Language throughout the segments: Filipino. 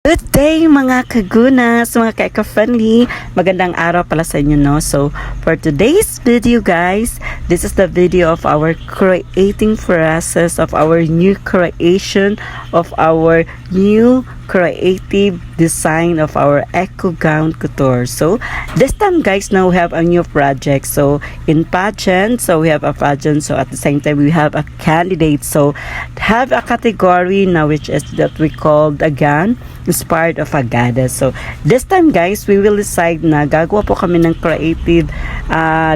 Good day mga kagunas, mga ka-eco-friendly. Magandang araw pala sa inyo, no? So, for today's video guys, this is the video of our creating process of our new creation of our new creative design of our eco gown couture. So, this time guys, now we have a new project. So, in pageant, so we have a pageant. So, at the same time, we have a candidate. So, have a category now which is that we called again inspired of a goddess. So this time guys, we will decide na gagawa po kami ng creative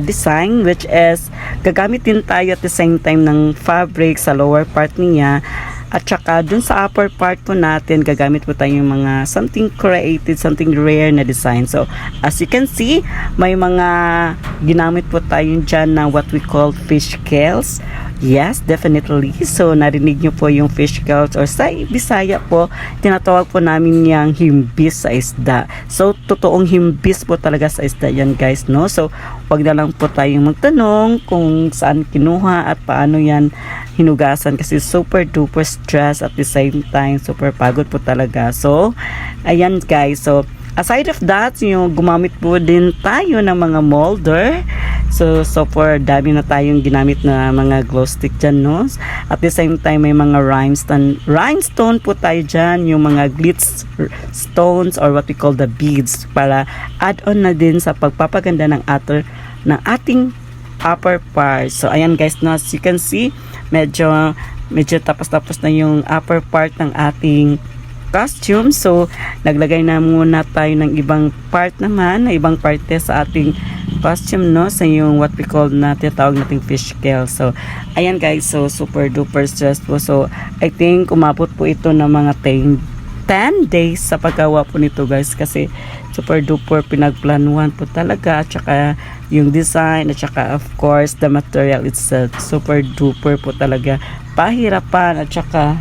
design which is gagamit din tayo at the same time ng fabric sa lower part niya. At saka dun sa upper part po natin, gagamit po tayo yung mga something creative, something rare na design. So, as you can see, may mga ginamit po tayo dyan na what we call fish scales. Yes, definitely. So, narinig nyo po yung fish scales or sa Bisaya po, tinatawag po namin yung himbis sa isda. So, totoong himbis po talaga sa isda yan guys, no? So, wag na lang po tayong magtanong kung saan kinuha at paano yan hinugasan kasi super duper stress at the same time super pagod po talaga. So ayan guys, so aside of that, yung gumamit po din tayo ng mga molder. So for dami na tayong ginamit na mga glow stick dyan, no? At the same time may mga rhinestone po tayo dyan, yung mga glitz stones or what we call the beads para add on na din sa pagpapaganda ng ating upper part. So ayan guys, no, as you can see, medyo tapos na yung upper part ng ating costume. So naglagay na muna tayo ng ibang part naman, na ibang parte sa ating costume, no, sa yung what we call na tinatawag nating fish scale. So ayan guys, so super duper stressful. So I think umabot po ito ng mga 10 days sa paggawa po nito guys kasi super duper pinagplanuhan po talaga, at saka yung design, at saka of course the material itself super duper po talaga pahirapan, at saka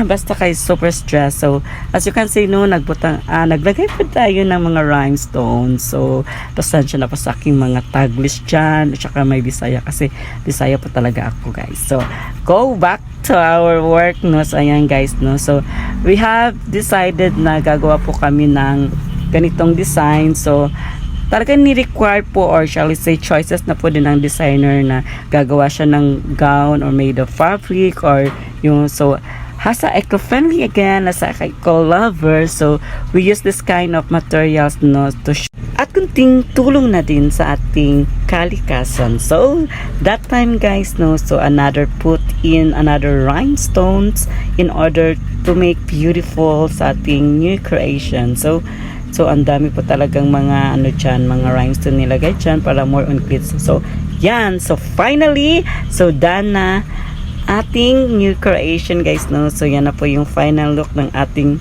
basta kay super stress. So as you can see, no, naglagay po tayo ng mga rhinestones. So pasensya na po sa aking mga taglish dyan, at saka may Bisaya kasi Bisaya po talaga ako guys. So go back to our work, no. So ayan guys, no, so we have decided na gagawa po kami ng ganitong design. So talagang ni-require po, or shall we say choices na po din ng designer na gagawa siya ng gown or made of fabric or yung, so hasa eco-friendly again, nasa eco-lover. So we use this kind of materials, no, to at kunting tulong na din sa ating kalikasan. So that time guys, no, so put in another rhinestones in order to make beautiful sa ating new creation. So ang dami po talagang mga mga rhinestone nilagay dyan para more on glitz. So yan, so finally, so done na ating new creation guys, no. So yan na po yung final look ng ating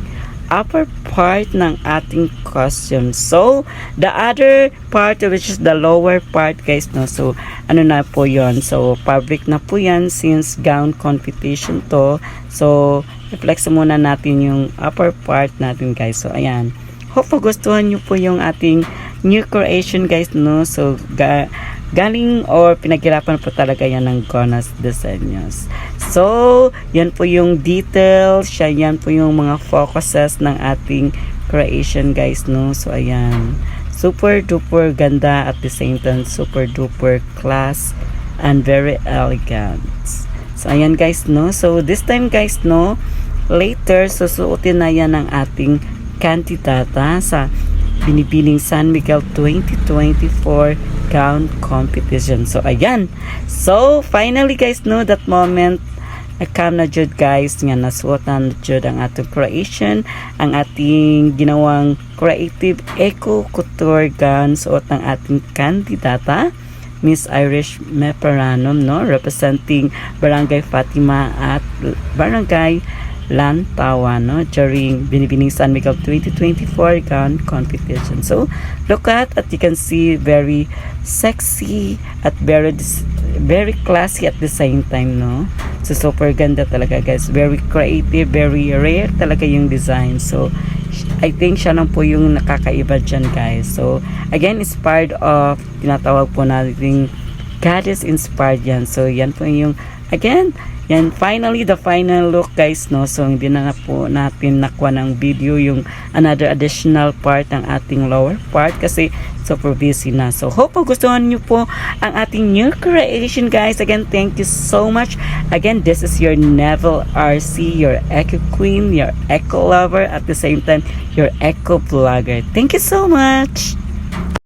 upper part ng ating costume. So the other part, which is the lower part guys, no, so ano na po yon, so fabric na po yan since gown competition to. So i-flex muna natin yung upper part natin guys. So ayan, hope gustuhan nyo po yung ating new creation guys, no. So galing or pinaghirapan po talaga yan ng Gonas Diseños. So yan po yung details, yan po yung mga focuses ng ating creation guys, no. So ayan, super duper ganda, at the same time super duper class and very elegant. So ayan guys, no, so this time guys, no, later susuotin na yan ng ating kandidata sa binibining San Miguel 2024 gown competition. So ayan, so finally guys, no, that moment come na jud guys, nga nasuotan na jud ang ating creation, ang ating ginawang creative eco couture gown, suot ng ating kandidata Miss Irish Meperanum, no, representing Barangay Fatima at Barangay Lantawan, no, during Binibining San Miguel 2024 gown competition. So look at you can see very sexy at very classy at the same time, no. So super ganda talaga guys, very creative, very rare talaga yung design. So I think siya lang po yung nakakaiba dyan guys. So again, inspired of, tinatawag po natin goddess inspired yan. So yan po yung, again, Yan, finally, the final look guys, no? So, hindi na po natin nakuha ng video yung another additional part ng ating lower part kasi super busy na. So, hope gustuhan nyo po ang ating new creation guys. Again, thank you so much. Again, this is your Neville RC, your Eco Queen, your Eco Lover, at the same time, your Eco Vlogger. Thank you so much!